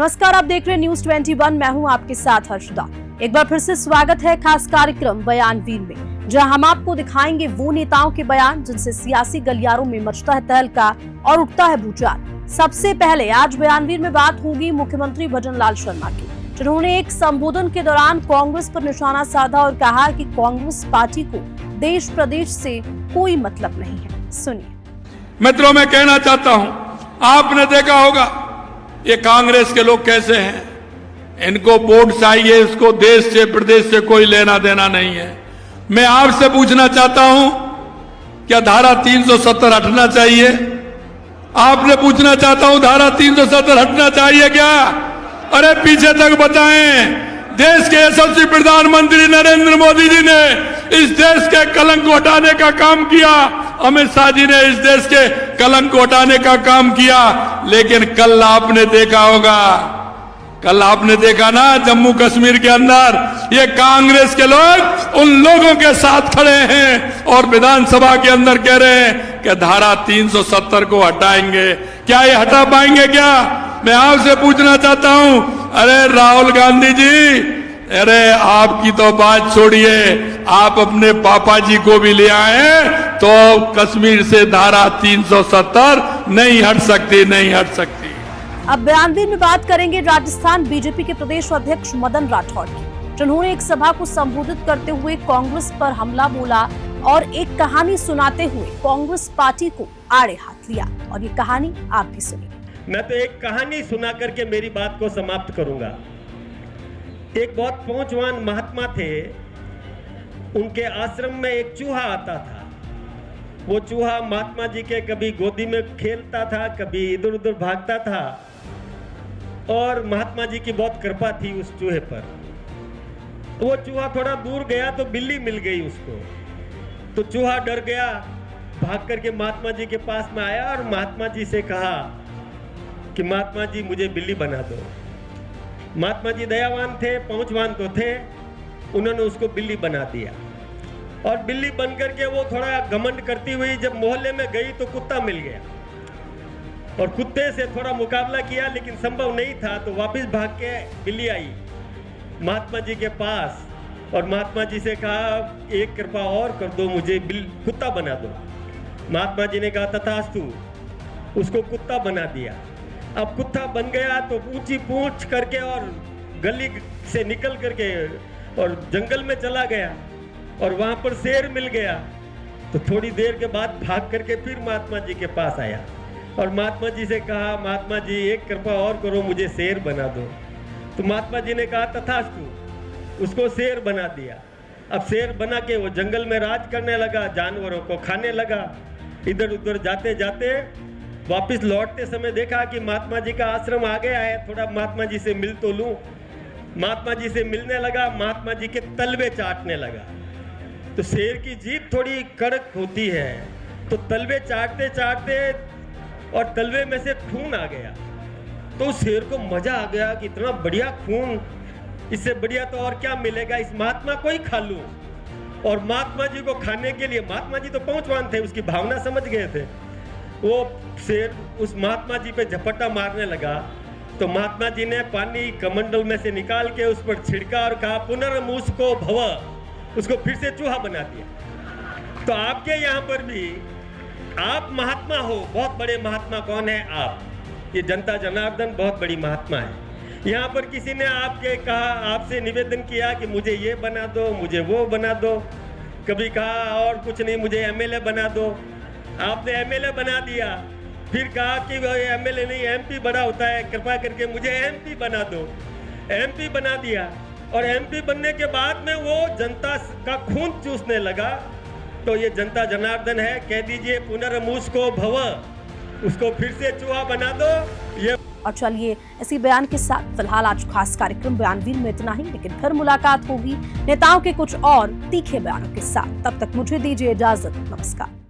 नमस्कार, आप देख रहे हैं न्यूज 21। मैं हूं आपके साथ हर्षदा। एक बार फिर से स्वागत है खास कार्यक्रम बयानवीर में, जहां हम आपको दिखाएंगे वो नेताओं के बयान जिनसे सियासी गलियारों में मचता है तहलका और उठता है भूचाल। सबसे पहले आज बयानवीर में बात होगी मुख्यमंत्री भजनलाल शर्मा की, जिन्होंने एक संबोधन के दौरान कांग्रेस पर निशाना साधा और कहा कि कांग्रेस पार्टी को देश प्रदेश से कोई मतलब नहीं है। सुनिए। मित्रों, मैं कहना चाहता हूं, आपने देखा होगा ये कांग्रेस के लोग कैसे हैं। इनको वोट चाहिए, इसको देश से प्रदेश से कोई लेना देना नहीं है। मैं आपसे पूछना चाहता हूं, क्या धारा 370 हटना चाहिए? आपने पूछना चाहता हूं, धारा 370 हटना चाहिए क्या? अरे पीछे तक बताएं। देश के यशस्वी प्रधानमंत्री नरेंद्र मोदी जी ने इस देश के कलंक को हटाने का काम किया। अमित शाह जी ने इस देश के कलंक को हटाने का काम किया। लेकिन कल आपने देखा ना, जम्मू कश्मीर के अंदर ये कांग्रेस के लोग उन लोगों के साथ खड़े हैं और विधानसभा के अंदर कह रहे हैं कि धारा 370 को हटाएंगे। क्या ये हटा पाएंगे क्या? मैं आपसे पूछना चाहता हूं, अरे राहुल गांधी जी, अरे आपकी तो बात छोड़िए, आप अपने पापा जी को भी ले आए तो कश्मीर से धारा 370 नहीं हट सकती। अब बयानवीर में बात करेंगे राजस्थान बीजेपी के प्रदेश अध्यक्ष मदन राठौड़ की, जिन्होंने एक सभा को संबोधित करते हुए कांग्रेस पर हमला बोला और एक कहानी सुनाते हुए कांग्रेस पार्टी को आड़े हाथ लिया। और ये कहानी आप भी सुनिए। मैं तो एक कहानी सुना करके मेरी बात को समाप्त करूंगा। एक बहुत पहुंचवान महात्मा थे, उनके आश्रम में एक चूहा आता था। वो चूहा महात्मा जी के कभी गोदी में खेलता था, कभी इधर उधर भागता था और महात्मा जी की बहुत कृपा थी उस चूहे पर। वो चूहा थोड़ा दूर गया तो बिल्ली मिल गई उसको, तो चूहा डर गया, भाग करके महात्मा जी के पास में आया और महात्मा जी से कहा कि महात्मा जी मुझे बिल्ली बना दो। महात्मा जी दयावान थे, पहुंचवान तो थे, उन्होंने उसको बिल्ली बना दिया। और बिल्ली बनकर के वो थोड़ा घमंड करती हुई जब मोहल्ले में गई तो कुत्ता मिल गया और कुत्ते से थोड़ा मुकाबला किया, लेकिन संभव नहीं था, तो वापस भाग के बिल्ली आई महात्मा जी के पास और महात्मा जी से कहा एक कृपा और कर दो, मुझे कुत्ता बना दो। महात्मा जी ने कहा तथास्तु, उसको कुत्ता बना दिया। अब कुत्ता बन गया तो ऊंची पूंछ करके और गली से निकल करके और जंगल में चला गया और वहां पर शेर मिल गया। तो थोड़ी देर के बाद भाग करके फिर महात्मा जी के पास आया और महात्मा जी से कहा महात्मा जी एक कृपा और करो, मुझे शेर बना दो। तो महात्मा जी ने कहा तथास्तु, उसको शेर बना दिया। अब शेर बना के वो जंगल में राज करने लगा, जानवरों को खाने लगा। इधर उधर जाते जाते वापिस लौटते समय देखा कि महात्मा जी का आश्रम आ गया है, थोड़ा महात्मा जी से मिल तो लूं। महात्मा जी से मिलने लगा, महात्मा जी के तलवे चाटने लगा। तो शेर की जीभ थोड़ी कड़क होती है, तो तलवे चाटते चाटते और तलवे में से खून आ गया। तो शेर को मजा आ गया कि इतना बढ़िया खून, इससे बढ़िया तो और क्या मिलेगा, इस महात्मा को ही खा लूं। और महात्मा जी को खाने के लिए, महात्मा जी तो पहुंचवान थे, उसकी भावना समझ गए थे, वो शेर उस महात्मा जी पे झपट्टा मारने लगा। तो महात्मा जी ने पानी कमंडल में से निकाल के उस पर छिड़का और कहा पुनर्मुसको भव, उसको फिर से चूहा बना दिया। तो आपके यहाँ पर भी आप महात्मा हो, बहुत बड़े महात्मा। कौन है आप? ये जनता जनार्दन बहुत बड़ी महात्मा है। यहाँ पर किसी ने आपके कहा, आपसे निवेदन किया कि मुझे ये बना दो, मुझे वो बना दो। कभी कहा और कुछ नहीं, मुझे एमएलए बना दो। आपने एमएलए बना दिया। फिर कहा कि एमएलए नहीं, एमपी बड़ा होता है, कृपा करके मुझे एमपी बना दो। एमपी बना दिया और एमपी बनने के बाद में वो जनता का खून चूसने लगा। तो ये जनता जनार्दन है, कह दीजिए पुनर्मुसको भव, उसको फिर से चूहा बना दो। ये और चलिए इसी बयान के साथ फिलहाल आज खास कार्यक्रम बयानवीर में इतना ही, लेकिन फिर मुलाकात होगी नेताओं के कुछ और तीखे बयानों के साथ। तब तक मुझे दीजिए इजाजत। नमस्कार।